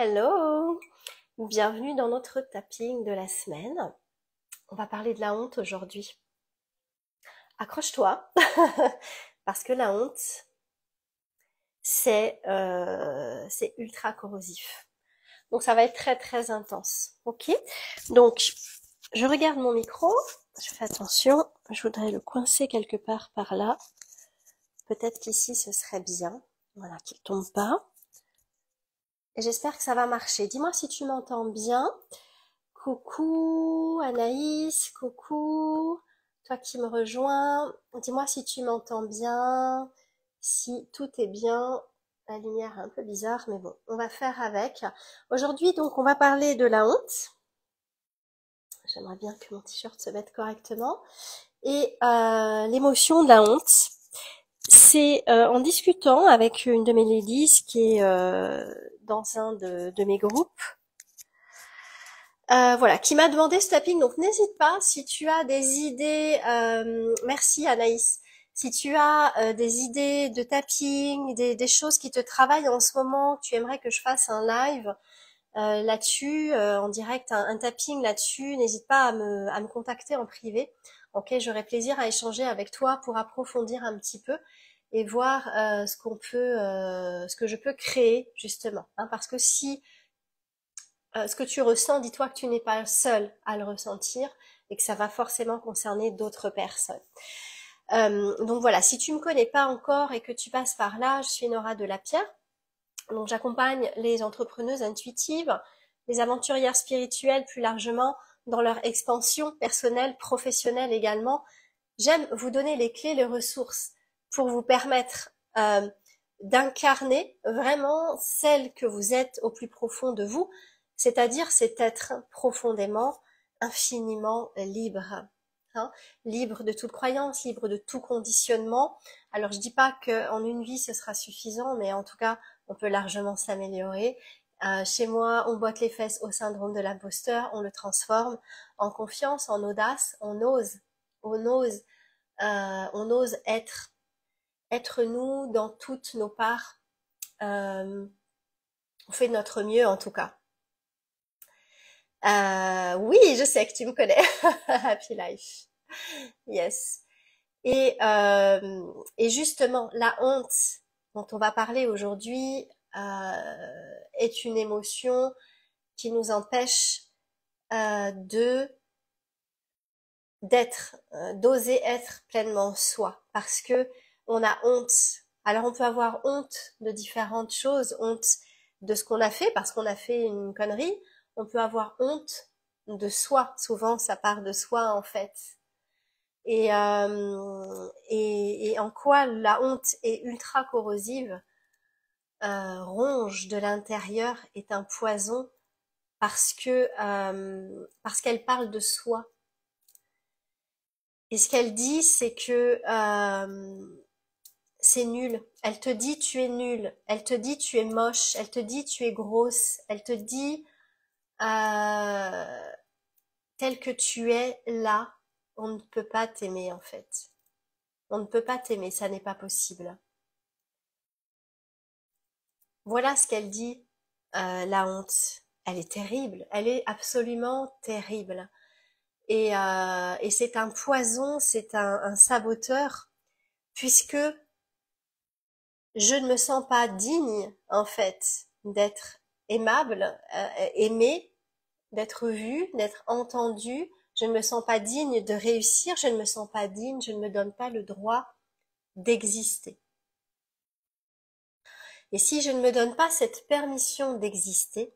Hello! Bienvenue dans notre tapping de la semaine. On va parler de la honte aujourd'hui. Accroche-toi, parce que la honte, c'est ultra corrosif. Donc ça va être très très intense. Ok? Donc, je regarde mon micro, je fais attention, je voudrais le coincer quelque part par là. Peut-être qu'ici ce serait bien. Voilà, qu'il tombe pas. Et j'espère que ça va marcher. Dis-moi si tu m'entends bien. Coucou Anaïs, coucou, toi qui me rejoins, dis-moi si tu m'entends bien, si tout est bien, la lumière est un peu bizarre, mais bon, on va faire avec. Aujourd'hui, donc, on va parler de la honte. J'aimerais bien que mon t-shirt se mette correctement. Et l'émotion de la honte, c'est en discutant avec une de mes ladies qui est dans un de mes groupes, voilà, qui m'a demandé ce tapping. Donc n'hésite pas si tu as des idées. Merci Anaïs. Si tu as des idées de tapping, des choses qui te travaillent en ce moment, que tu aimerais que je fasse un live là-dessus, en direct, un tapping là-dessus, n'hésite pas à me contacter en privé. Ok, j'aurai plaisir à échanger avec toi pour approfondir un petit peu et voir ce que je peux créer justement. Hein, parce que si ce que tu ressens, dis-toi que tu n'es pas seul à le ressentir et que ça va forcément concerner d'autres personnes. Donc voilà, si tu me connais pas encore et que tu passes par là, je suis Nora Delapierre. Donc j'accompagne les entrepreneuses intuitives, les aventurières spirituelles plus largement dans leur expansion personnelle, professionnelle également. J'aime vous donner les clés, les ressources pour vous permettre d'incarner vraiment celle que vous êtes au plus profond de vous, c'est-à-dire cet être profondément, infiniment libre. Hein, libre de toute croyance, libre de tout conditionnement. Alors je dis pas qu'en une vie ce sera suffisant, mais en tout cas on peut largement s'améliorer. Chez moi, on botte les fesses au syndrome de l'imposteur, on le transforme en confiance, en audace, on ose être nous dans toutes nos parts. On fait de notre mieux en tout cas. Oui, je sais que tu me connais. Happy Life. Yes. Et justement, la honte dont on va parler aujourd'hui est une émotion qui nous empêche de d'oser être pleinement soi, parce que on a honte. Alors on peut avoir honte de différentes choses, honte de ce qu'on a fait parce qu'on a fait une connerie. On peut avoir honte de soi. Souvent, ça part de soi en fait. Et en quoi la honte est ultra corrosive, ronge de l'intérieur, est un poison parce qu'elle parle de soi. Et ce qu'elle dit, c'est que c'est nul. Elle te dit tu es nul. Elle te dit tu es moche. Elle te dit tu es grosse. Elle te dit euh, tel que tu es là, on ne peut pas t'aimer en fait. On ne peut pas t'aimer, ça n'est pas possible. Voilà ce qu'elle dit, la honte. Elle est terrible. Elle est absolument terrible. Et c'est un poison, c'est un saboteur, puisque je ne me sens pas digne, en fait, d'être aimable, aimée, d'être vue, d'être entendue. Je ne me sens pas digne de réussir, je ne me sens pas digne, je ne me donne pas le droit d'exister. Et si je ne me donne pas cette permission d'exister,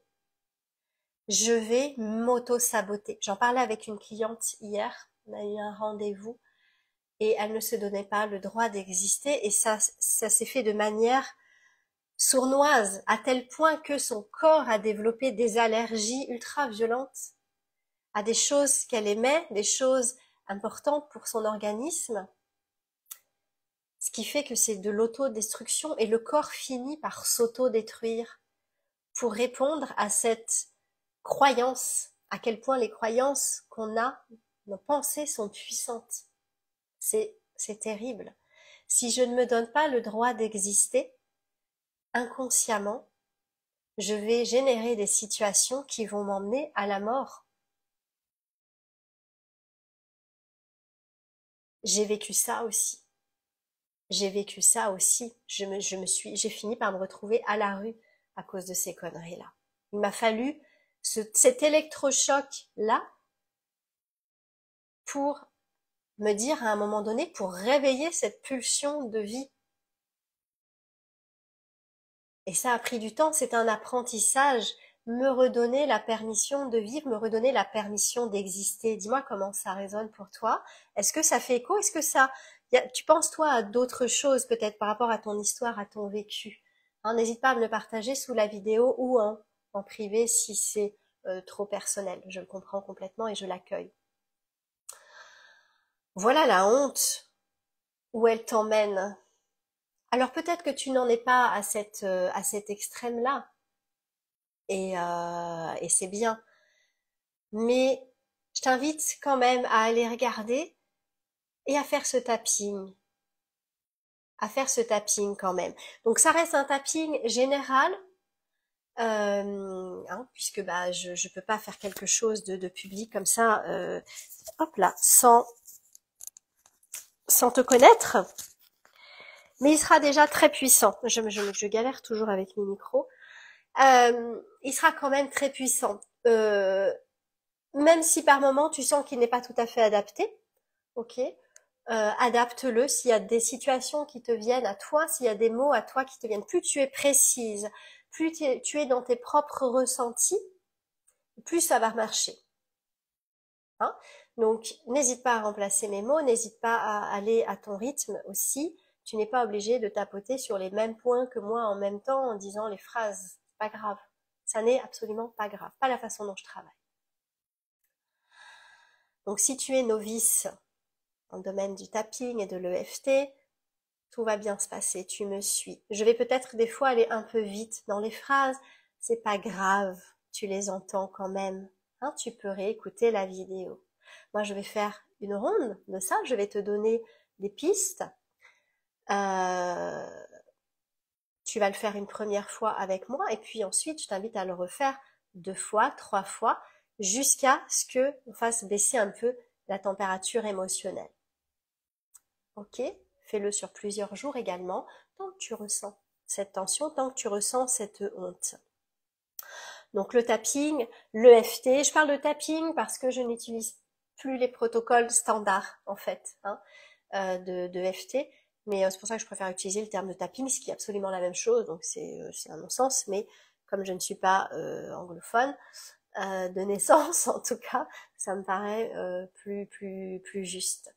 je vais m'auto-saboter. J'en parlais avec une cliente hier, on a eu un rendez-vous, et elle ne se donnait pas le droit d'exister, et ça s'est fait de manière sournoise, à tel point que son corps a développé des allergies ultra violentes à des choses qu'elle aimait, des choses importantes pour son organisme, ce qui fait que c'est de l'autodestruction, et le corps finit par s'auto-détruire pour répondre à cette croyance, à quel point les croyances qu'on a, nos pensées sont puissantes. C'est terrible. Si je ne me donne pas le droit d'exister, inconsciemment, je vais générer des situations qui vont m'emmener à la mort. J'ai vécu ça aussi. J'ai vécu ça aussi. J'ai fini par me retrouver à la rue à cause de ces conneries-là. Il m'a fallu cet électrochoc-là pour me dire à un moment donné, pour réveiller cette pulsion de vie. Et ça a pris du temps, c'est un apprentissage, me redonner la permission de vivre, me redonner la permission d'exister. Dis-moi comment ça résonne pour toi. Est-ce que ça fait écho? Est-ce que tu penses toi à d'autres choses peut-être par rapport à ton histoire, à ton vécu? Hein, n'hésite pas à me le partager sous la vidéo ou en privé si c'est trop personnel. Je le comprends complètement et je l'accueille. Voilà la honte, où elle t'emmène. Alors peut-être que tu n'en es pas à cet extrême-là, et c'est bien. Mais je t'invite quand même à aller regarder et à faire ce tapping, quand même. Donc ça reste un tapping général, hein, puisque bah je peux pas faire quelque chose de public comme ça, hop là, sans te connaître. Mais il sera déjà très puissant. Je galère toujours avec mes micros. Il sera quand même très puissant. Même si par moment tu sens qu'il n'est pas tout à fait adapté, ok, adapte-le. S'il y a des situations qui te viennent à toi, s'il y a des mots à toi qui te viennent, plus tu es précise, plus tu es dans tes propres ressentis, plus ça va marcher. Hein, donc, n'hésite pas à remplacer mes mots, n'hésite pas à aller à ton rythme aussi. Tu n'es pas obligé de tapoter sur les mêmes points que moi en même temps en disant les phrases. C'est pas grave. Ça n'est absolument pas grave. Pas la façon dont je travaille. Donc, si tu es novice dans le domaine du tapping et de l'EFT, tout va bien se passer. Tu me suis. Je vais peut-être des fois aller un peu vite dans les phrases. C'est pas grave. Tu les entends quand même. Hein, tu peux réécouter la vidéo. Moi, je vais faire une ronde de ça. Je vais te donner des pistes. Tu vas le faire une première fois avec moi et puis ensuite, je t'invite à le refaire 2 fois, 3 fois, jusqu'à ce que on fasse baisser un peu la température émotionnelle. Ok? Fais-le sur plusieurs jours également, tant que tu ressens cette tension, tant que tu ressens cette honte. Donc le tapping, l'EFT, je parle de tapping parce que je n'utilise plus les protocoles standards en fait, hein, de EFT, mais c'est pour ça que je préfère utiliser le terme de tapping, ce qui est absolument la même chose, donc c'est un non-sens, mais comme je ne suis pas anglophone, de naissance en tout cas, ça me paraît plus juste.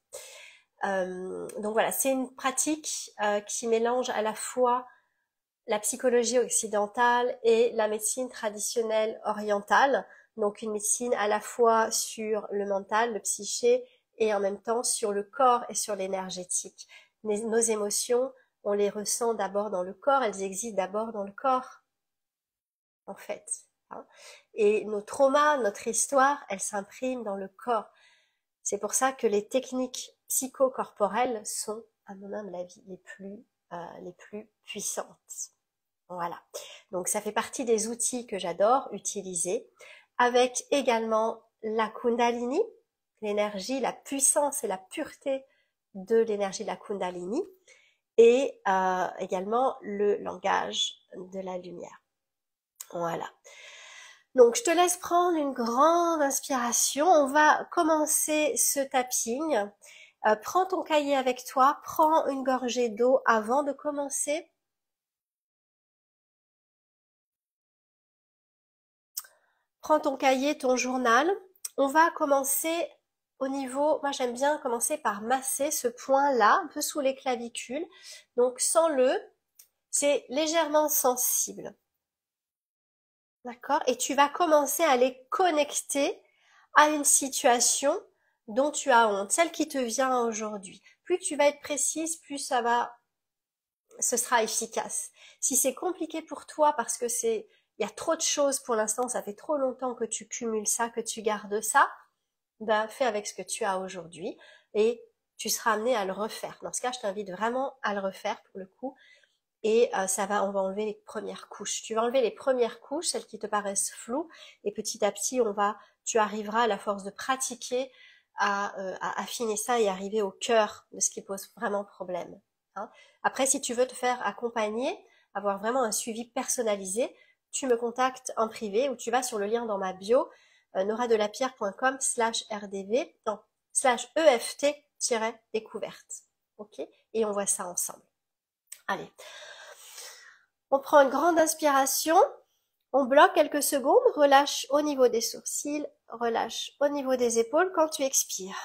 Donc voilà, c'est une pratique qui mélange à la fois la psychologie occidentale et la médecine traditionnelle orientale, donc une médecine à la fois sur le mental, le psyché, et en même temps sur le corps et sur l'énergétique. Nos émotions, on les ressent d'abord dans le corps, elles existent d'abord dans le corps, en fait. Hein. Et nos traumas, notre histoire, elle s'imprime dans le corps. C'est pour ça que les techniques psychocorporelles sont, à mon humble avis, les plus puissantes. Voilà. Donc ça fait partie des outils que j'adore utiliser, avec également la Kundalini, l'énergie, la puissance et la pureté de l'énergie de la Kundalini, et également le langage de la lumière. Voilà. Donc je te laisse prendre une grande inspiration. On va commencer ce tapping. Prends ton cahier avec toi, prends une gorgée d'eau avant de commencer. Prends ton cahier, ton journal. On va commencer au niveau, moi j'aime bien commencer par masser ce point-là, un peu sous les clavicules. Donc sens-le, c'est légèrement sensible. D'accord? Et tu vas commencer à les connecter à une situation dont tu as honte, celle qui te vient aujourd'hui. Plus tu vas être précise, plus ce sera efficace. Si c'est compliqué pour toi parce que il y a trop de choses pour l'instant, ça fait trop longtemps que tu cumules ça, que tu gardes ça, ben fais avec ce que tu as aujourd'hui et tu seras amené à le refaire. Dans ce cas, je t'invite vraiment à le refaire pour le coup et on va enlever les premières couches. Tu vas enlever les premières couches, celles qui te paraissent floues, et petit à petit, tu arriveras à la force de pratiquer à affiner ça et arriver au cœur de ce qui pose vraiment problème. Hein. Après, si tu veux te faire accompagner, avoir vraiment un suivi personnalisé, tu me contactes en privé ou tu vas sur le lien dans ma bio, noradelapierre.com/rdv, non, /EFT-découverte. Ok? Et on voit ça ensemble. Allez. On prend une grande inspiration, on bloque quelques secondes, relâche au niveau des sourcils, relâche au niveau des épaules quand tu expires.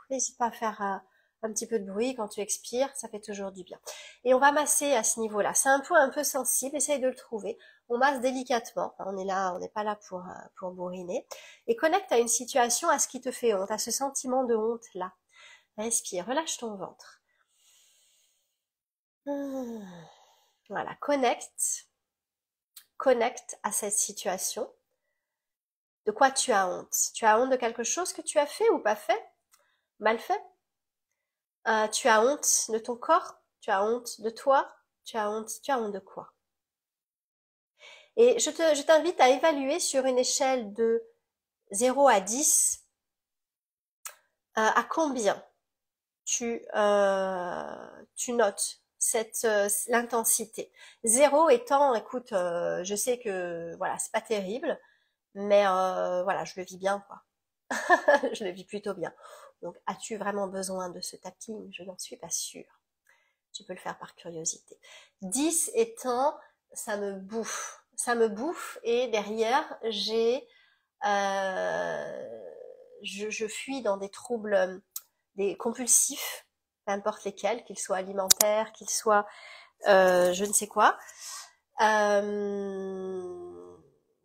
N'hésite pas à faire un petit peu de bruit quand tu expires, ça fait toujours du bien. Et on va masser à ce niveau-là. C'est un point un peu sensible, essaye de le trouver. On masse délicatement, on n'est pas là pour bourriner. Et connecte à une situation, à ce qui te fait honte, à ce sentiment de honte là. Respire, relâche ton ventre. Voilà, connecte à cette situation. De quoi tu as honte? Tu as honte de quelque chose que tu as fait ou pas fait? Mal fait? Tu as honte de ton corps? Tu as honte de toi? Tu as honte de quoi? Et je t'invite à évaluer sur une échelle de 0 à 10, à combien tu notes l'intensité. 0 étant, écoute, je sais que voilà, c'est pas terrible, mais voilà, je le vis bien, quoi. Je le vis plutôt bien. Donc, as-tu vraiment besoin de ce tapping? Je n'en suis pas sûre. Tu peux le faire par curiosité. 10 étant, ça me bouffe. Ça me bouffe et derrière, je fuis dans des troubles, des compulsifs, peu importe lesquels, qu'ils soient alimentaires, qu'ils soient je ne sais quoi.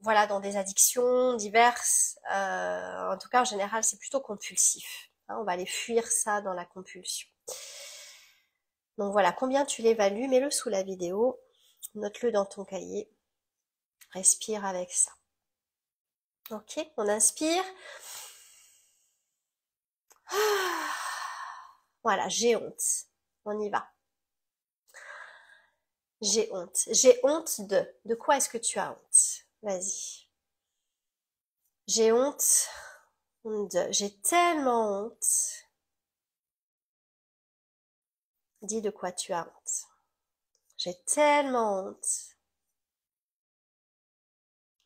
Voilà, dans des addictions diverses. En tout cas, en général, c'est plutôt compulsif. Hein, on va aller fuir ça dans la compulsion. Donc voilà, combien tu l'évalues, mets-le sous la vidéo, note-le dans ton cahier, respire avec ça. Ok, on inspire. Voilà, j'ai honte. On y va. J'ai honte. J'ai honte de. De quoi est-ce que tu as honte? Vas-y. J'ai honte de. J'ai tellement honte. Dis de quoi tu as honte. J'ai tellement honte.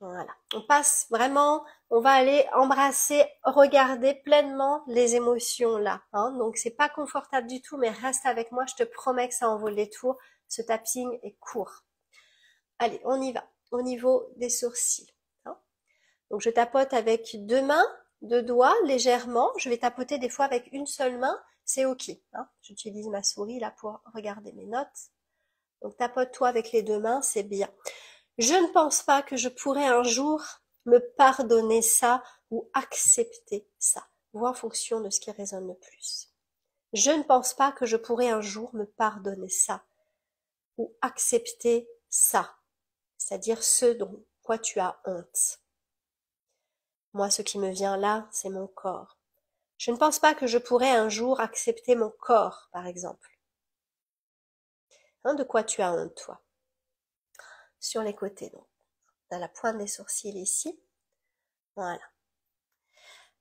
Voilà. On passe vraiment, on va aller embrasser, regarder pleinement les émotions là. Hein. Donc c'est pas confortable du tout, mais reste avec moi, je te promets que ça en vaut le détour. Ce tapping est court. Allez, on y va. Au niveau des sourcils. Hein. Donc je tapote avec 2 mains, 2 doigts, légèrement. Je vais tapoter des fois avec une seule main, c'est ok. Hein. J'utilise ma souris là pour regarder mes notes. Donc tapote-toi avec les 2 mains, c'est bien. Je ne pense pas que je pourrais un jour me pardonner ça ou accepter ça. Vois en fonction de ce qui résonne le plus. Je ne pense pas que je pourrais un jour me pardonner ça ou accepter ça. C'est-à-dire ce dont quoi tu as honte. Moi, ce qui me vient là, c'est mon corps. Je ne pense pas que je pourrais un jour accepter mon corps, par exemple. Hein, de quoi tu as honte, toi? Sur les côtés, donc. Dans la pointe des sourcils ici. Voilà.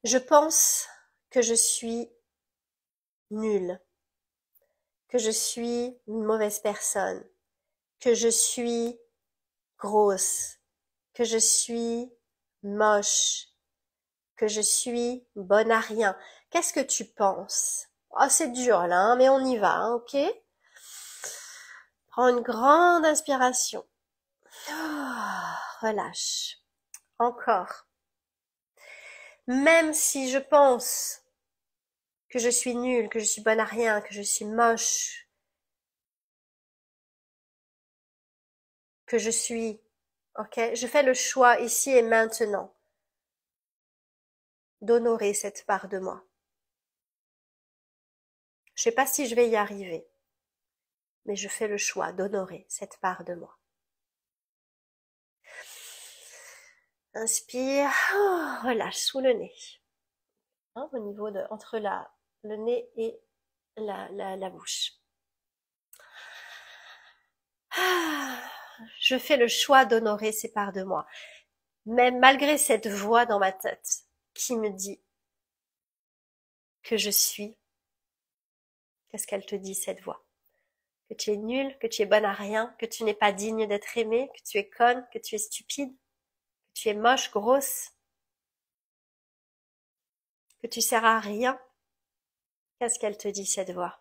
Je pense que je suis nulle, que je suis une mauvaise personne, que je suis grosse, que je suis moche, que je suis bonne à rien. Qu'est-ce que tu penses? Oh, c'est dur là, hein, mais on y va, hein, ok? Prends une grande inspiration. Oh, relâche. Encore. Même si je pense que je suis nulle, que je suis bonne à rien, que je suis moche, que je suis, ok? Je fais le choix ici et maintenant d'honorer cette part de moi. Je sais pas si je vais y arriver, mais je fais le choix d'honorer cette part de moi. Inspire, oh, relâche sous le nez, hein, au niveau de entre le nez et la bouche. Je fais le choix d'honorer ces parts de moi. Même malgré cette voix dans ma tête qui me dit que je suis, qu'est-ce qu'elle te dit cette voix? Que tu es nulle, que tu es bonne à rien, que tu n'es pas digne d'être aimée, que tu es conne, que tu es stupide, que tu es moche, grosse, que tu sers à rien. Qu'est-ce qu'elle te dit cette voix?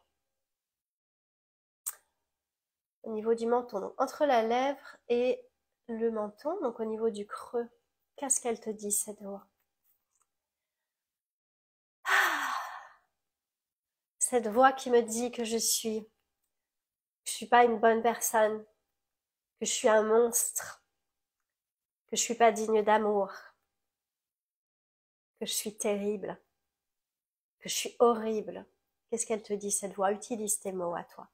Au niveau du menton, donc entre la lèvre et le menton, donc au niveau du creux, qu'est-ce qu'elle te dit cette voix? Cette voix qui me dit que je suis pas une bonne personne, que je suis un monstre, que je suis pas digne d'amour, que je suis terrible, que je suis horrible. Qu'est-ce qu'elle te dit cette voix? Utilise tes mots à toi.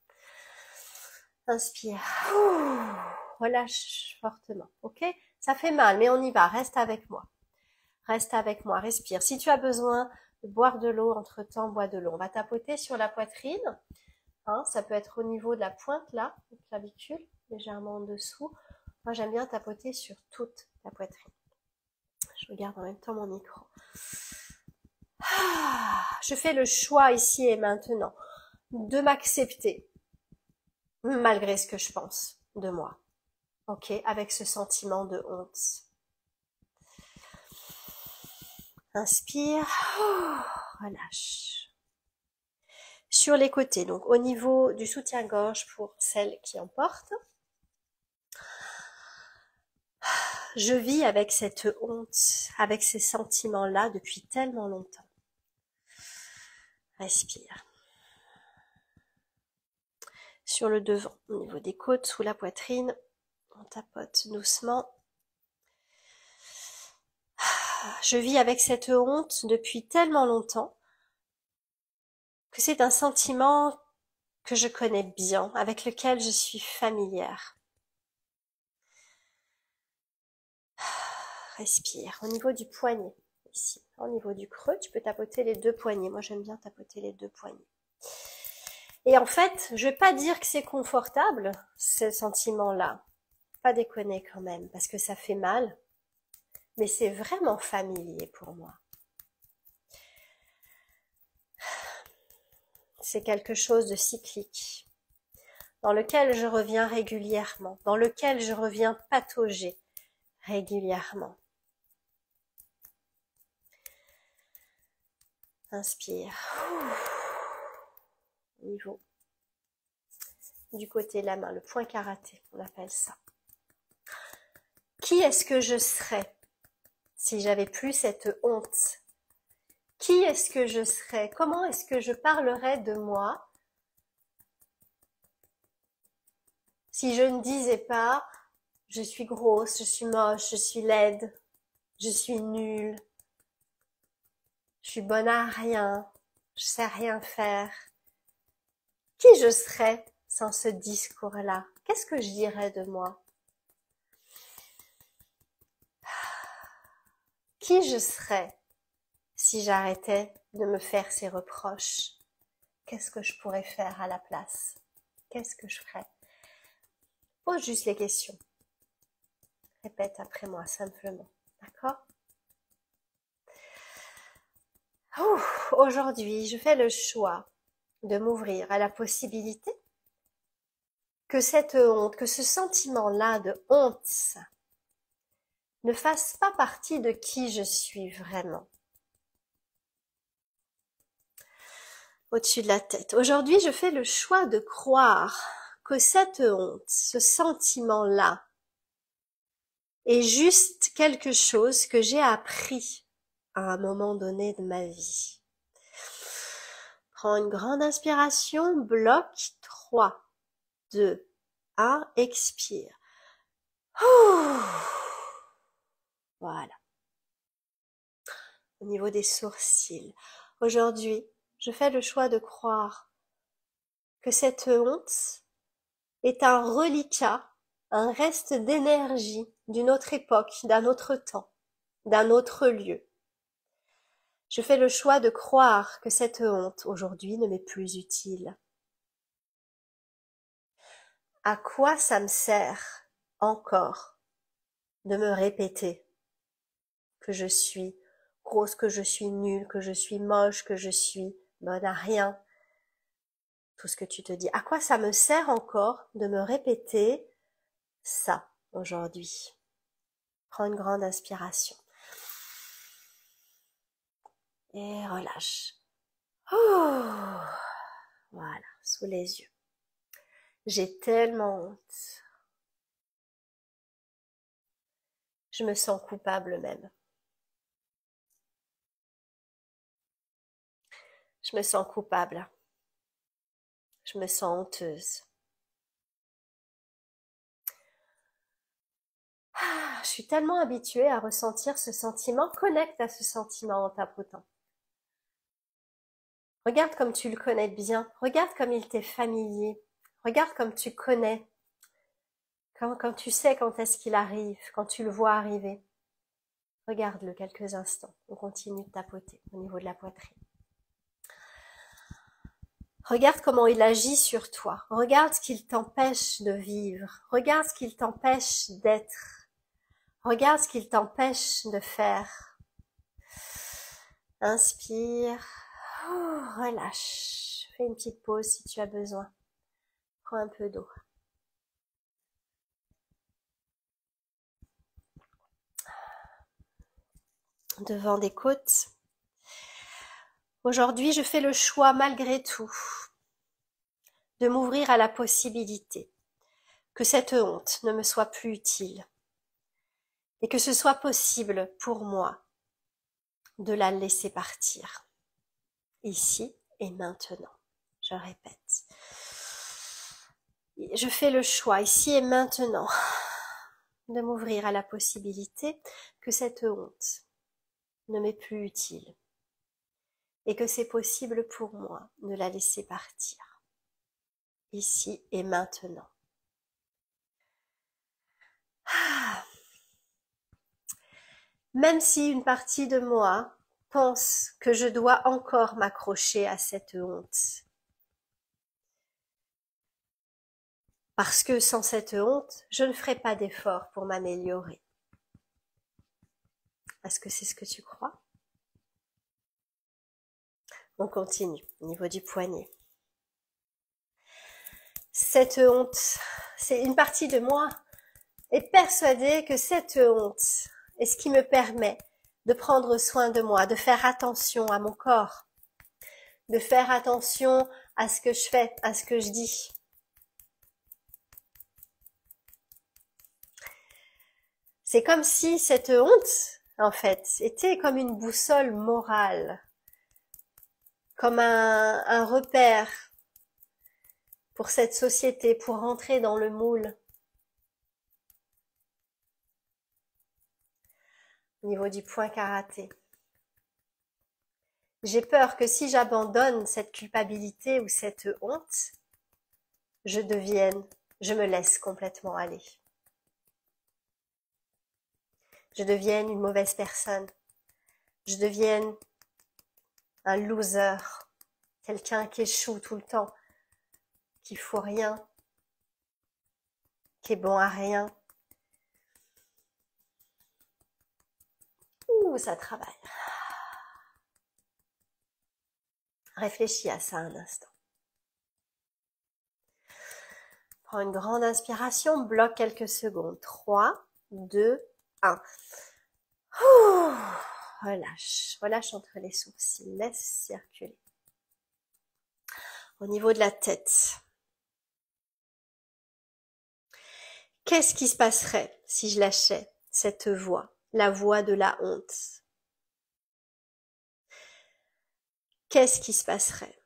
Inspire. Relâche fortement. Ok? Ça fait mal, mais on y va. Reste avec moi. Reste avec moi. Respire. Si tu as besoin de boire de l'eau, entre-temps, bois de l'eau. On va tapoter sur la poitrine. Hein, ça peut être au niveau de la pointe, là, de la clavicule, légèrement en dessous. Moi, j'aime bien tapoter sur toute la poitrine. Je regarde en même temps mon micro. Je fais le choix ici et maintenant de m'accepter malgré ce que je pense de moi. Ok, avec ce sentiment de honte. Inspire, relâche. Sur les côtés, donc au niveau du soutien-gorge pour celles qui en portent, je vis avec cette honte, avec ces sentiments-là depuis tellement longtemps. Respire. Sur le devant, au niveau des côtes, sous la poitrine, on tapote doucement. Je vis avec cette honte depuis tellement longtemps que c'est un sentiment que je connais bien, avec lequel je suis familière. Respire. Au niveau du poignet, ici, au niveau du creux, tu peux tapoter les deux poignets. Moi, j'aime bien tapoter les deux poignets. Et en fait, je vais pas dire que c'est confortable, ce sentiment-là. Pas déconner quand même, parce que ça fait mal. Mais c'est vraiment familier pour moi. C'est quelque chose de cyclique, dans lequel je reviens régulièrement, dans lequel je reviens patauger régulièrement. Inspire. Au niveau du côté de la main, le point karaté, on appelle ça. Qui est-ce que je serais si j'avais plus cette honte? Qui est-ce que je serais? Comment est-ce que je parlerais de moi si je ne disais pas je suis grosse, je suis moche, je suis laide, je suis nulle, je suis bonne à rien, je sais rien faire. Qui je serais sans ce discours-là? Qu'est-ce que je dirais de moi? Qui je serais si j'arrêtais de me faire ces reproches? Qu'est-ce que je pourrais faire à la place? Qu'est-ce que je ferais? Pose juste les questions. Répète après moi simplement. D'accord? Aujourd'hui, je fais le choix de m'ouvrir à la possibilité que cette honte, que ce sentiment-là de honte ne fasse pas partie de qui je suis vraiment. Au-dessus de la tête. Aujourd'hui, je fais le choix de croire que cette honte, ce sentiment-là, est juste quelque chose que j'ai appris à un moment donné de ma vie. Prends une grande inspiration, bloque 3, 2, 1, expire. Voilà. Au niveau des sourcils. Aujourd'hui, je fais le choix de croire que cette honte est un reliquat, un reste d'énergie d'une autre époque, d'un autre temps, d'un autre lieu. Je fais le choix de croire que cette honte aujourd'hui ne m'est plus utile. à quoi ça me sert encore de me répéter que je suis grosse, que je suis nulle, que je suis moche, que je suis bonne à rien. Tout ce que tu te dis. À quoi ça me sert encore de me répéter ça aujourd'hui? Prends une grande inspiration. Et relâche. Oh, voilà, sous les yeux. J'ai tellement honte. Je me sens coupable même. Je me sens coupable. Je me sens honteuse. Je suis tellement habituée à ressentir ce sentiment. Connecte à ce sentiment en tapotant. Regarde comme tu le connais bien. Regarde comme il t'est familier. Regarde comme tu connais. Quand tu sais quand est-ce qu'il arrive, quand tu le vois arriver. Regarde-le quelques instants. On continue de tapoter au niveau de la poitrine. Regarde comment il agit sur toi. Regarde ce qu'il t'empêche de vivre. Regarde ce qu'il t'empêche d'être. Regarde ce qu'il t'empêche de faire. Inspire. Relâche. Fais une petite pause si tu as besoin. Prends un peu d'eau. Devant des côtes. Aujourd'hui, je fais le choix malgré tout de m'ouvrir à la possibilité que cette honte ne me soit plus utile et que ce soit possible pour moi de la laisser partir, ici et maintenant. Je répète. Je fais le choix, ici et maintenant, de m'ouvrir à la possibilité que cette honte ne m'est plus utile et que c'est possible pour moi de la laisser partir, ici et maintenant. Même si une partie de moi pense que je dois encore m'accrocher à cette honte. Parce que sans cette honte, je ne ferai pas d'effort pour m'améliorer. Est-ce que c'est ce que tu crois? On continue au niveau du poignet. Cette honte, c'est une partie de moi est persuadée que cette honte est ce qui me permet de prendre soin de moi, de faire attention à mon corps, de faire attention à ce que je fais, à ce que je dis. C'est comme si cette honte, en fait, était comme une boussole morale, comme un repère pour cette société, pour rentrer dans le moule. Au niveau du point karaté. J'ai peur que si j'abandonne cette culpabilité ou cette honte, je me laisse complètement aller. Je devienne une mauvaise personne. Je devienne un loser. Quelqu'un qui échoue tout le temps. Qui fout rien. Qui est bon à rien. Ouh, ça travaille. Réfléchis à ça un instant. Prends une grande inspiration, bloque quelques secondes. 3, 2, 1. Relâche. Relâche entre les sourcils. Laisse circuler. Au niveau de la tête. Qu'est-ce qui se passerait si je lâchais cette voix, la voix de la honte? Qu'est-ce qui se passerait?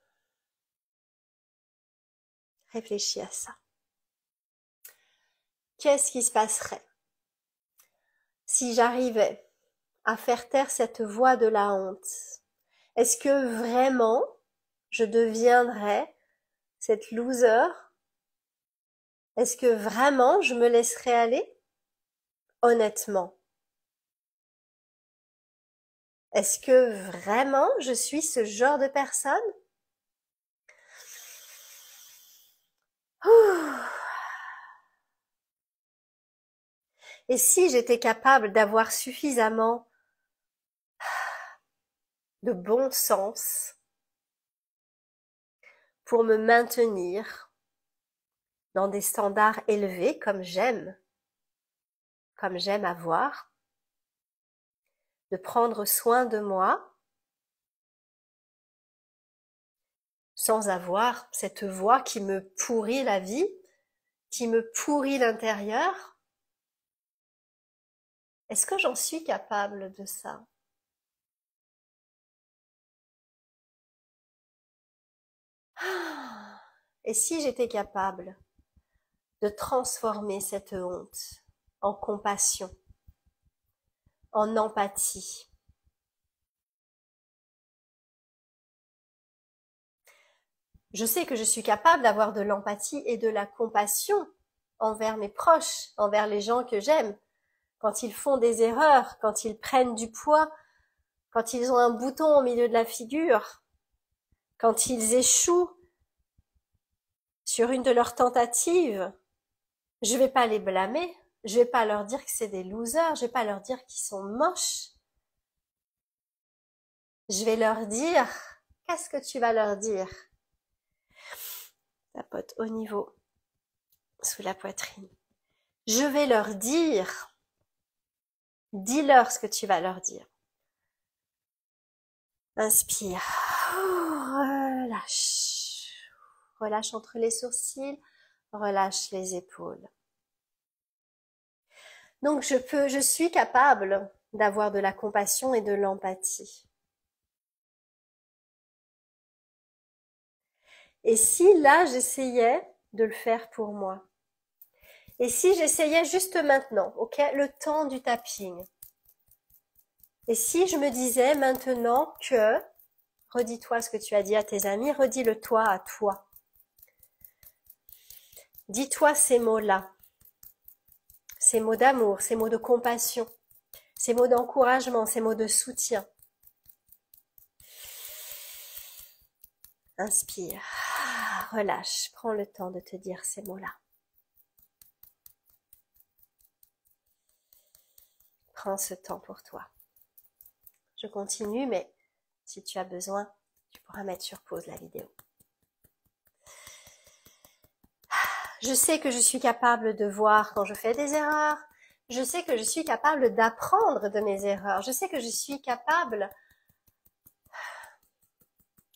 Réfléchis à ça. Qu'est-ce qui se passerait si j'arrivais à faire taire cette voix de la honte? Est-ce que vraiment je deviendrais cette loser? Est-ce que vraiment je me laisserais aller? Honnêtement. Est-ce que vraiment je suis ce genre de personne? Et si j'étais capable d'avoir suffisamment de bon sens pour me maintenir dans des standards élevés comme j'aime avoir, de prendre soin de moi sans avoir cette voix qui me pourrit la vie, qui me pourrit l'intérieur. Est-ce que j'en suis capable de ça? Et si j'étais capable de transformer cette honte en compassion, en empathie? Je sais que je suis capable d'avoir de l'empathie et de la compassion envers mes proches, envers les gens que j'aime, quand ils font des erreurs, quand ils prennent du poids, quand ils ont un bouton au milieu de la figure, quand ils échouent sur une de leurs tentatives. Je vais pas les blâmer, je vais pas leur dire que c'est des losers, je vais pas leur dire qu'ils sont moches. Je vais leur dire, qu'est-ce que tu vas leur dire? Tapote au niveau, sous la poitrine. Je vais leur dire, dis-leur ce que tu vas leur dire. Inspire, relâche, relâche entre les sourcils, relâche les épaules. Donc je suis capable d'avoir de la compassion et de l'empathie. Et si là j'essayais de le faire pour moi? Et si j'essayais juste maintenant, ok, le temps du tapping? Et si je me disais maintenant que, redis-toi ce que tu as dit à tes amis, redis-le toi à toi. Dis-toi ces mots-là, ces mots d'amour, ces mots de compassion, ces mots d'encouragement, ces mots de soutien. Inspire, relâche, prends le temps de te dire ces mots-là. Prends ce temps pour toi. Je continue, mais si tu as besoin, tu pourras mettre sur pause la vidéo. Je sais que je suis capable de voir quand je fais des erreurs. Je sais que je suis capable d'apprendre de mes erreurs. Je sais que je suis capable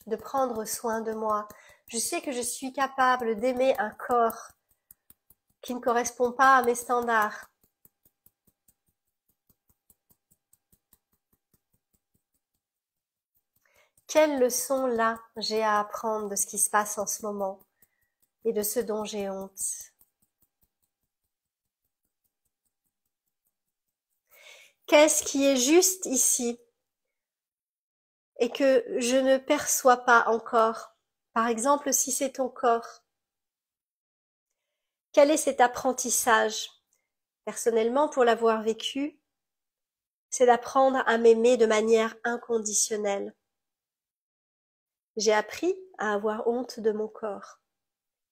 de prendre soin de moi. Je sais que je suis capable d'aimer un corps qui ne correspond pas à mes standards. Quelle leçon là j'ai à apprendre de ce qui se passe en ce moment et de ce dont j'ai honte? Qu'est-ce qui est juste ici et que je ne perçois pas encore? Par exemple, si c'est ton corps, quel est cet apprentissage? Personnellement, pour l'avoir vécu, c'est d'apprendre à m'aimer de manière inconditionnelle. J'ai appris à avoir honte de mon corps.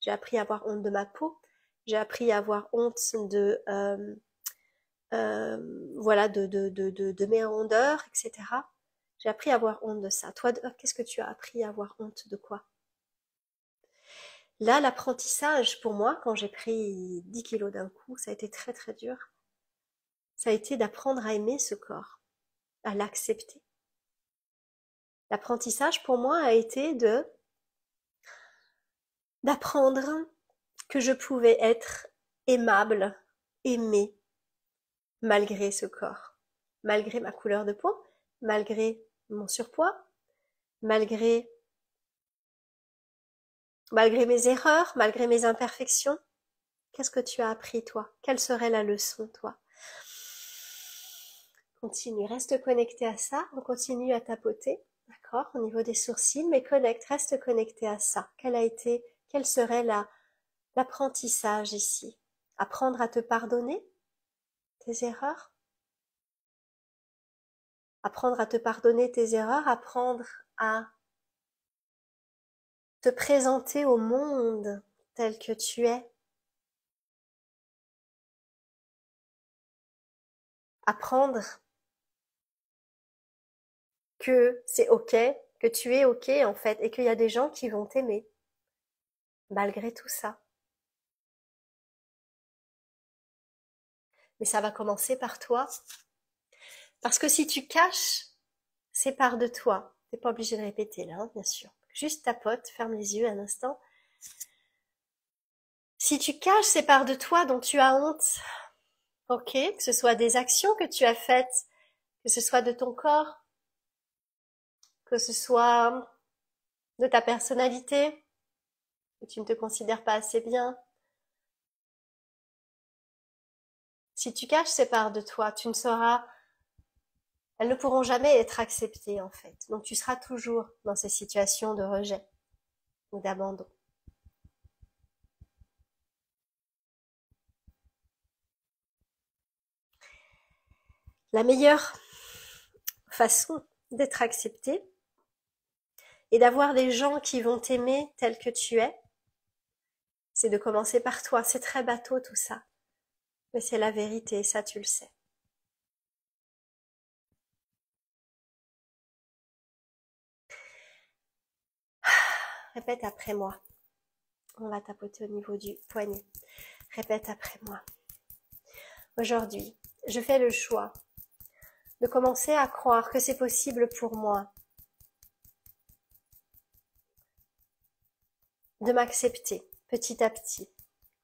J'ai appris à avoir honte de ma peau. J'ai appris à avoir honte de voilà de mes rondeurs, etc. J'ai appris à avoir honte de ça. Toi, qu'est-ce que tu as appris à avoir honte de quoi? Là, l'apprentissage pour moi, quand j'ai pris 10 kilos d'un coup, ça a été très très dur. Ça a été d'apprendre à aimer ce corps, à l'accepter. L'apprentissage pour moi a été d'apprendre que je pouvais être aimable, aimée, malgré ce corps, malgré ma couleur de peau, malgré mon surpoids, malgré mes erreurs, malgré mes imperfections. Qu'est-ce que tu as appris, toi? Quelle serait la leçon, toi? Continue, reste connecté à ça, on continue à tapoter, d'accord, au niveau des sourcils, mais reste connecté à ça. Quel serait l'apprentissage ici? Apprendre à te pardonner tes erreurs? Apprendre à te pardonner tes erreurs, apprendre à te présenter au monde tel que tu es. apprendre que c'est ok, que tu es ok en fait, et qu'il y a des gens qui vont t'aimer, malgré tout ça. Mais ça va commencer par toi, parce que si tu caches ces parts de toi, t'es pas obligé de répéter là, hein, bien sûr. Juste tapote, ferme les yeux un instant. Si tu caches ces parts de toi dont tu as honte, ok, que ce soit des actions que tu as faites, que ce soit de ton corps, que ce soit de ta personnalité, que tu ne te considères pas assez bien. Si tu caches ces parts de toi, tu ne sauras, elles ne pourront jamais être acceptées en fait. Donc tu seras toujours dans ces situations de rejet ou d'abandon. La meilleure façon d'être accepté et d'avoir des gens qui vont t'aimer tel que tu es, c'est de commencer par toi. C'est très bateau tout ça, mais c'est la vérité, ça tu le sais. Répète après moi. On va tapoter au niveau du poignet. Répète après moi. Aujourd'hui, je fais le choix de commencer à croire que c'est possible pour moi de m'accepter petit à petit,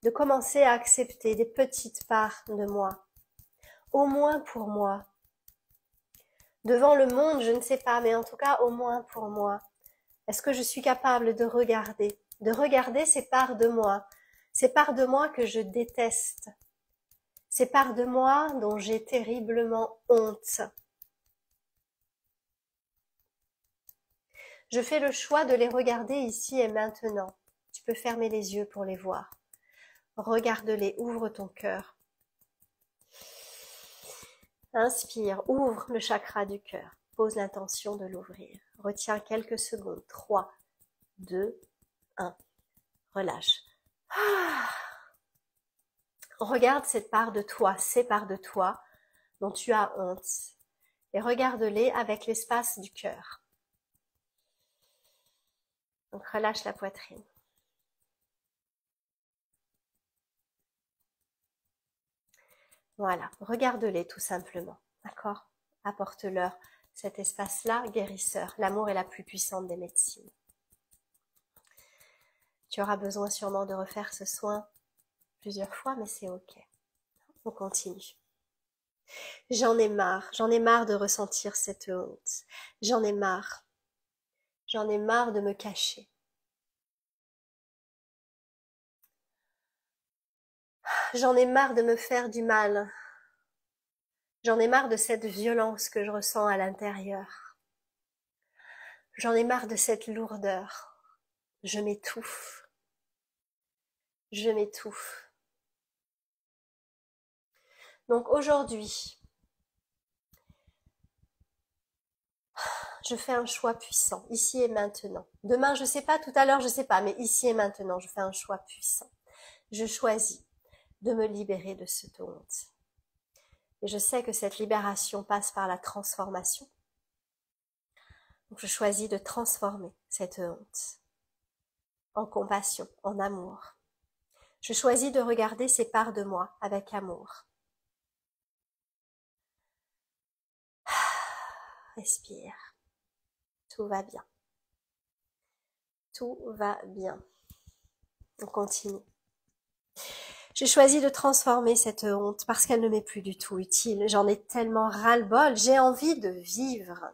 de commencer à accepter des petites parts de moi, au moins pour moi. Devant le monde, je ne sais pas, mais en tout cas, au moins pour moi. Est-ce que je suis capable de regarder ces parts de moi, ces parts de moi que je déteste, ces parts de moi dont j'ai terriblement honte. Je fais le choix de les regarder ici et maintenant. Tu peux fermer les yeux pour les voir. Regarde-les, ouvre ton cœur. Inspire, ouvre le chakra du cœur. Pose l'intention de l'ouvrir. Retiens quelques secondes. 3, 2, 1. Relâche. Regarde cette part de toi, ces parts de toi dont tu as honte. Et regarde-les avec l'espace du cœur. Donc relâche la poitrine. Voilà, regarde-les tout simplement, d'accord? Apporte-leur cet espace-là guérisseur. L'amour est la plus puissante des médecines. Tu auras besoin sûrement de refaire ce soin plusieurs fois, mais c'est ok. On continue. J'en ai marre de ressentir cette honte. J'en ai marre de me cacher. J'en ai marre de me faire du mal. J'en ai marre de cette violence que je ressens à l'intérieur. J'en ai marre de cette lourdeur. Je m'étouffe. Je m'étouffe. Donc aujourd'hui, je fais un choix puissant, ici et maintenant. Demain, je sais pas, tout à l'heure, je sais pas, mais ici et maintenant, je fais un choix puissant. Je choisis de me libérer de cette honte. Et je sais que cette libération passe par la transformation. Donc je choisis de transformer cette honte en compassion, en amour. Je choisis de regarder ces parts de moi avec amour. Respire. Tout va bien. Tout va bien. On continue. J'ai choisi de transformer cette honte parce qu'elle ne m'est plus du tout utile. J'en ai tellement ras-le-bol. J'ai envie de vivre.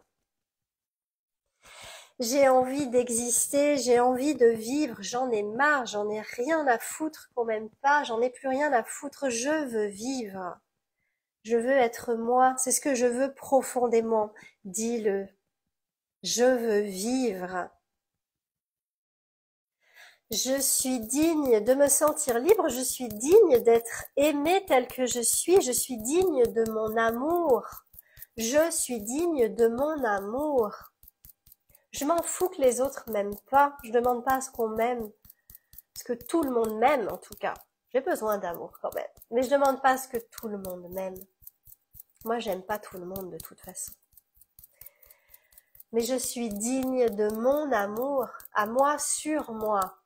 J'ai envie d'exister, j'ai envie de vivre, j'en ai marre, j'en ai rien à foutre qu'on m'aime pas, j'en ai plus rien à foutre, je veux vivre. Je veux être moi, c'est ce que je veux profondément, dis-le. Je veux vivre. Je suis digne de me sentir libre, je suis digne d'être aimée telle que je suis digne de mon amour. Je suis digne de mon amour. Je m'en fous que les autres m'aiment pas, je demande pas à ce qu'on m'aime, parce que tout le monde m'aime en tout cas. J'ai besoin d'amour quand même, mais je demande pas à ce que tout le monde m'aime. Moi, j'aime pas tout le monde de toute façon. Mais je suis digne de mon amour, à moi, sur moi.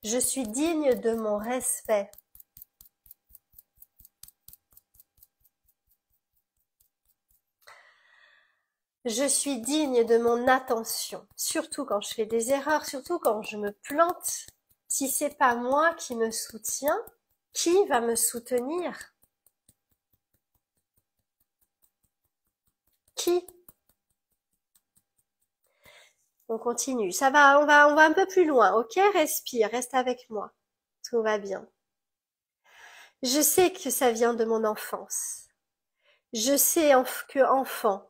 Je suis digne de mon respect. Je suis digne de mon attention, surtout quand je fais des erreurs, surtout quand je me plante. Si c'est pas moi qui me soutiens, qui va me soutenir? Qui? On continue. Ça va, on va un peu plus loin. Ok, respire, reste avec moi. Tout va bien. Je sais que ça vient de mon enfance. Je sais que enfant,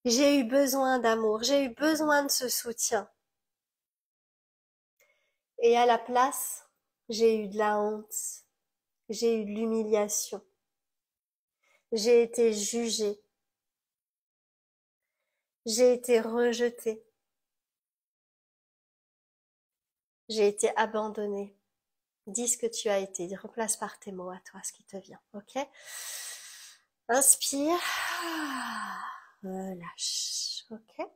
j'ai eu besoin d'amour, j'ai eu besoin de ce soutien. Et à la place, j'ai eu de la honte, j'ai eu de l'humiliation. J'ai été jugée. J'ai été rejetée. J'ai été abandonnée. Dis ce que tu as été. Replace par tes mots à toi ce qui te vient. Ok? Inspire. Relâche. Ok?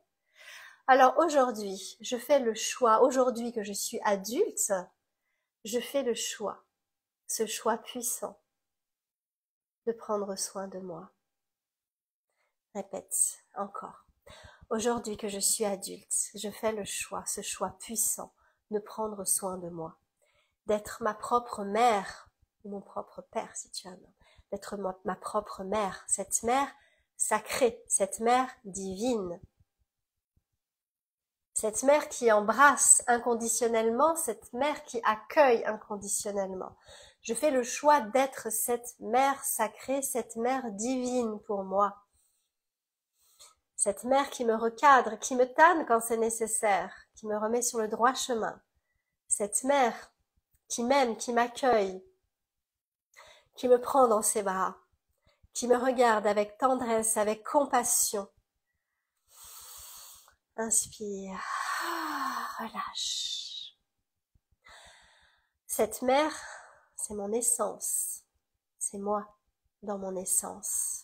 Alors aujourd'hui, je fais le choix. Aujourd'hui que je suis adulte, je fais le choix. Ce choix puissant de prendre soin de moi. Répète encore. Aujourd'hui que je suis adulte, je fais le choix, ce choix puissant de prendre soin de moi, d'être ma propre mère, ou mon propre père si tu as un, d'être ma propre mère, cette mère sacrée, cette mère divine, cette mère qui embrasse inconditionnellement, cette mère qui accueille inconditionnellement. Je fais le choix d'être cette mère sacrée, cette mère divine pour moi. Cette mère qui me recadre, qui me tanne quand c'est nécessaire, qui me remet sur le droit chemin. Cette mère qui m'aime, qui m'accueille, qui me prend dans ses bras, qui me regarde avec tendresse, avec compassion. Inspire, relâche. Cette mère, c'est mon essence, c'est moi dans mon essence.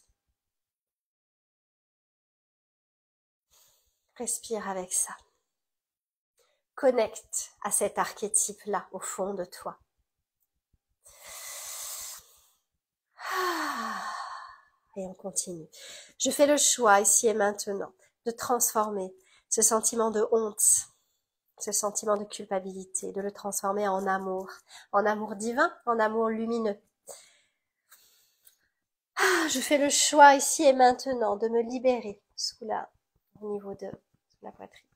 Respire avec ça. Connecte à cet archétype-là au fond de toi. Et on continue. Je fais le choix ici et maintenant de transformer ce sentiment de honte, ce sentiment de culpabilité, de le transformer en amour divin, en amour lumineux. Je fais le choix ici et maintenant de me libérer au niveau de la poitrine,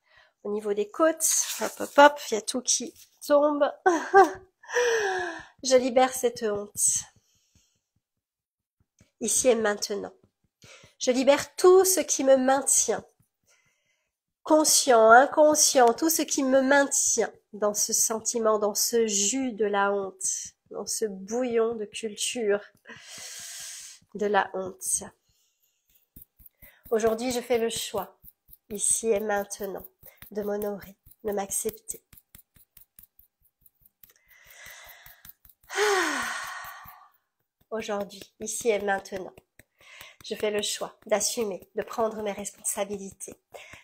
au niveau des côtes. Hop, hop, hop, il y a tout qui tombe. Je libère cette honte. Ici et maintenant. Je libère tout ce qui me maintient. Conscient, inconscient, tout ce qui me maintient dans ce sentiment, dans ce jus de la honte, dans ce bouillon de culture de la honte. Aujourd'hui, je fais le choix, ici et maintenant, de m'honorer, de m'accepter. Aujourd'hui, ici et maintenant, je fais le choix d'assumer, de prendre mes responsabilités,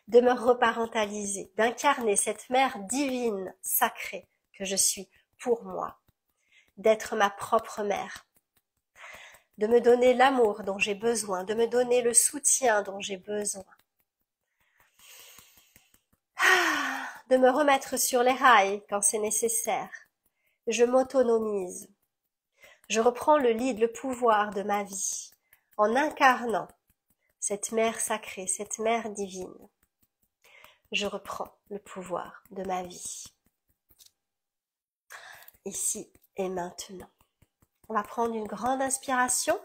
de me reparentaliser, d'incarner cette mère divine, sacrée que je suis pour moi, d'être ma propre mère, de me donner l'amour dont j'ai besoin, de me donner le soutien dont j'ai besoin, de me remettre sur les rails quand c'est nécessaire. Je m'autonomise. Je reprends le lead, le pouvoir de ma vie, en incarnant cette mère sacrée, cette mère divine. Je reprends le pouvoir de ma vie, ici et maintenant. On va prendre une grande inspiration.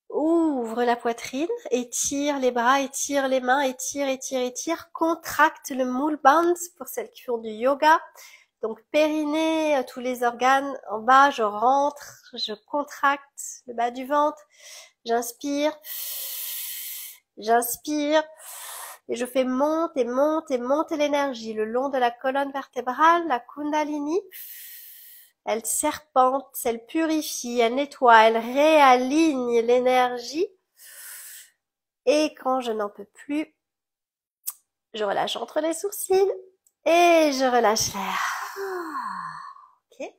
Ouvre la poitrine, étire les bras, étire les mains, étire, étire, étire. Contracte le mule band pour celles qui font du yoga. Donc périnée, tous les organes en bas, je rentre, je contracte le bas du ventre. J'inspire, et je fais monter l'énergie le long de la colonne vertébrale, la kundalini. elle serpente, elle purifie, elle nettoie, elle réaligne l'énergie. Et quand je n'en peux plus, je relâche entre les sourcils et je relâche l'air. Ok,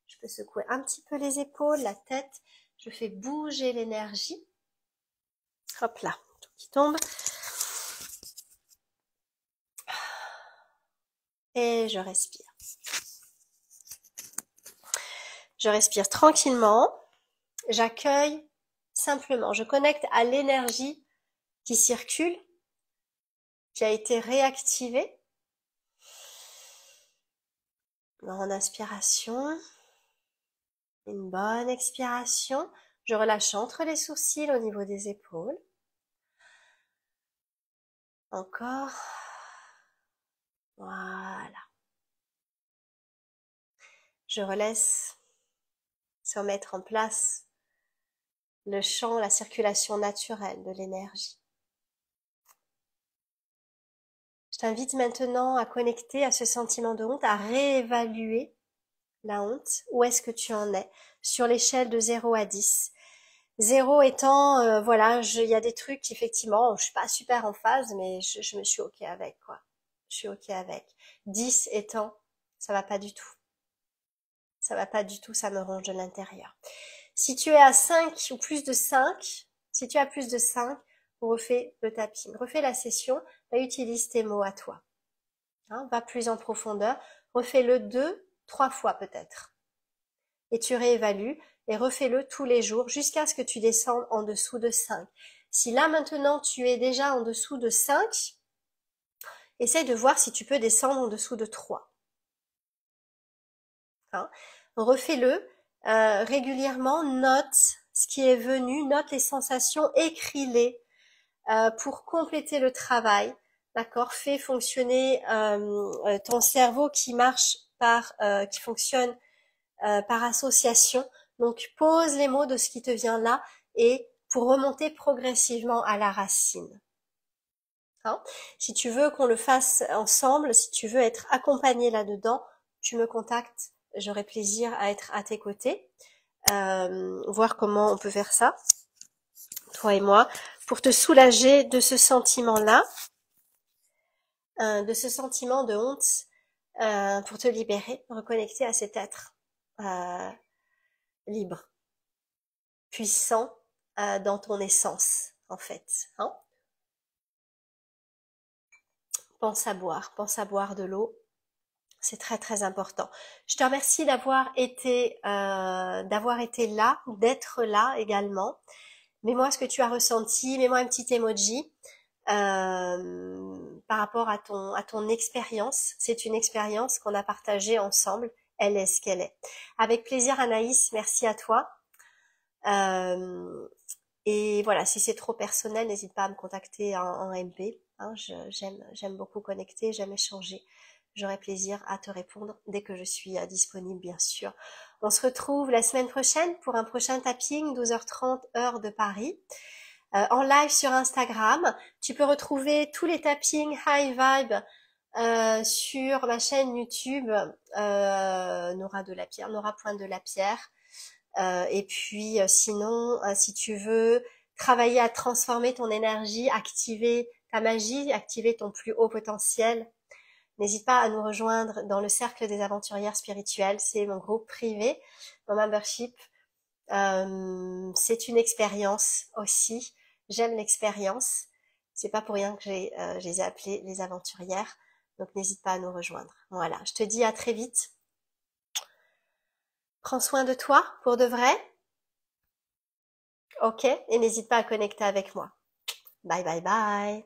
je peux secouer un petit peu les épaules, la tête. Je fais bouger l'énergie. Hop là, tout qui tombe. Et je respire. Je respire tranquillement. J'accueille simplement. Je connecte à l'énergie qui circule, qui a été réactivée. En inspiration. Une bonne expiration. Je relâche entre les sourcils au niveau des épaules. Encore. Voilà. Je relaisse se mettre en place le champ, la circulation naturelle de l'énergie. Je t'invite maintenant à connecter à ce sentiment de honte, à réévaluer la honte. Où est-ce que tu en es sur l'échelle de 0 à 10? 0 étant, voilà, il y a des trucs, effectivement, je suis pas super en phase, mais je me suis ok avec, quoi. Je suis ok avec. 10 étant, ça va pas du tout. Ça va pas du tout, ça me ronge de l'intérieur. Si tu es à 5 ou plus de 5, si tu as plus de 5, refais le tapping. Refais la session, utilise tes mots à toi. Hein, va plus en profondeur. Refais-le 2, 3 fois peut-être. Et tu réévalues et refais-le tous les jours jusqu'à ce que tu descendes en dessous de 5. Si là maintenant tu es déjà en dessous de 5, essaye de voir si tu peux descendre en dessous de 3. Hein, refais-le régulièrement, note ce qui est venu, note les sensations, écris-les pour compléter le travail. D'accord, fais fonctionner ton cerveau qui marche qui fonctionne par association. Donc pose les mots de ce qui te vient là et pour remonter progressivement à la racine. Hein, si tu veux qu'on le fasse ensemble, si tu veux être accompagné là-dedans, tu me contactes. J'aurai plaisir à être à tes côtés, voir comment on peut faire ça, toi et moi, pour te soulager de ce sentiment-là, de ce sentiment de honte, pour te libérer, reconnecter à cet être libre, puissant dans ton essence, en fait. Hein, pense à boire de l'eau. C'est très très important. Je te remercie d'avoir été là, d'être là également. Mets-moi ce que tu as ressenti, mets-moi un petit emoji par rapport à ton expérience. C'est une expérience qu'on a partagée ensemble. Elle est ce qu'elle est. Avec plaisir, Anaïs. Merci à toi. Et voilà, si c'est trop personnel, n'hésite pas à me contacter en MP. Hein, j'aime beaucoup connecter, j'aime échanger. J'aurai plaisir à te répondre dès que je suis disponible, bien sûr. On se retrouve la semaine prochaine pour un prochain tapping, 12h30 heure de Paris, en live sur Instagram. Tu peux retrouver tous les tappings High Vibe sur ma chaîne YouTube Nora Delapierre, Nora Pointe Delapierre. Et puis sinon, si tu veux travailler à transformer ton énergie, activer ta magie, activer ton plus haut potentiel, n'hésite pas à nous rejoindre dans le cercle des aventurières spirituelles. C'est mon groupe privé, mon membership. C'est une expérience aussi. J'aime l'expérience. C'est pas pour rien que je les ai appelées les aventurières. Donc n'hésite pas à nous rejoindre. Voilà, je te dis à très vite. Prends soin de toi pour de vrai. Ok, et n'hésite pas à connecter avec moi. Bye bye bye.